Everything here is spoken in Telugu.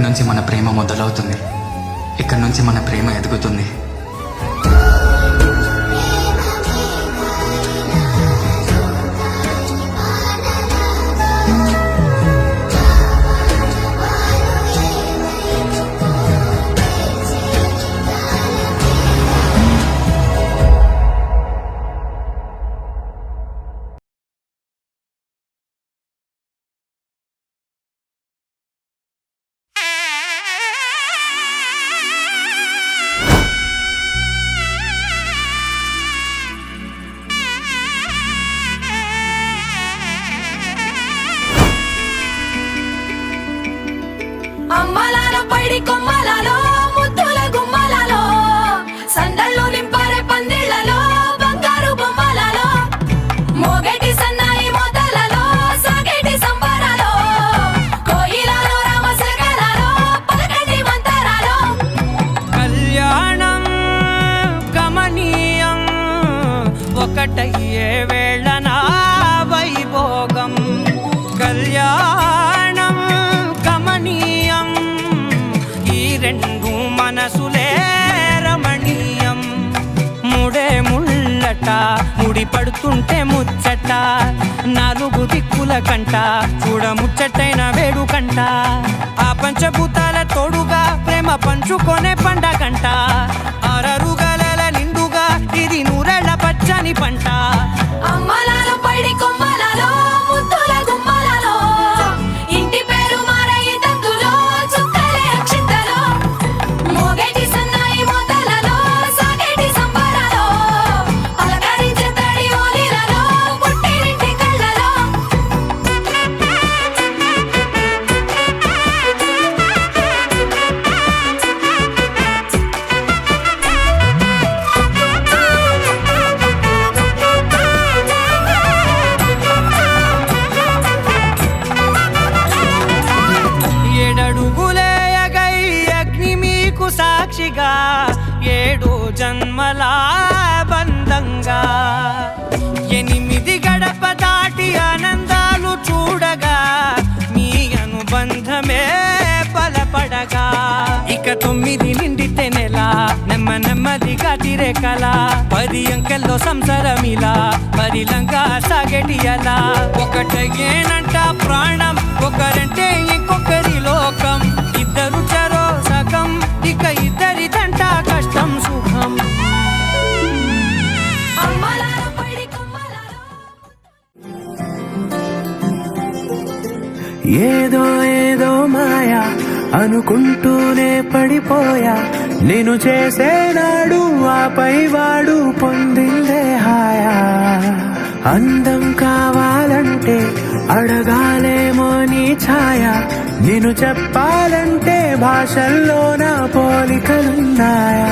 ఇక్కడి నుంచి మన ప్రేమ మొదలవుతుంది, ఇక్కడి నుంచి మన ప్రేమ ఎదుగుతుంది. అమ్మలాలో పైడి కొమ్మలలో ముద్దుల గుమ్మలలో సందళ్ళు నింపారే పందిళ్లలో బంగారు బొమ్మలలో మోగేటి సన్నాయి మోతలలో సాగేటి సంబరాలో కోయిలలో రామశకలలో పలకటి మంతరాలో కళ్యాణం గమనీయం ఒకటయ్యే వేళ నా వైభోగం. కళ్యాణం గమనీయం ఈ రెండు మనసులే రమణీయం. ముడే ముళ్ళట ముడి పడుతుంటే ముచ్చట, నాలుగు దిక్కుల కంట చూడ ముచ్చటైన వేడుకంట. ఆ పంచభూతాల తోడుగా ప్రేమ పంచుకొనే పండగంట. అరరుగల నిండుగా ఇది నూరెళ్ళ పచ్చని పంట. అమ్మలాలో పైడి కొమ్మలలో ముద్దుల గుమ్మలలో ఇంటి పేరు మారయి తందులో చుక్కలే అక్షింతలో మోగేటి సన్నాయి మోతలలో సాగేటి సంబరాలో పలకరించే తడి ఓలిలలో పుట్టినింటి కళ్ళలో ఏడడుగులేయగై అగ్ని మీకు సాక్షిగా, ఏడు జన్మల బంధంగా. 8 గడప దాటి ఆనందాలు చూడగా మీ అనుబంధమే బలపడగా. ఇక 9 నిండితే నెల నెమ్మదిగా తిరే కల. 10 అంకెల్లో సంసారమిలా పరిలంగా సాగేటి అలా. ఒకటేనంట ప్రాణం, ఒకరంటే ఇంకొకరి లోకం. ఇద్దరు చరో సగం, ఇక ఇద్దరిదంట కష్టం సుఖం. అమ్మలాలో పైడి కొమ్మలలో ఏదో ఏదో మాయా అనుకుంటూనే పడిపోయా. నేను చేసేనాడు ఆపై వాడు పొందిందే హాయా. అందం కావాలంటే అడగాలేమో నీ ఛాయ. నేను చెప్పాలంటే భాషల్లో నా పోలికలున్నాయా.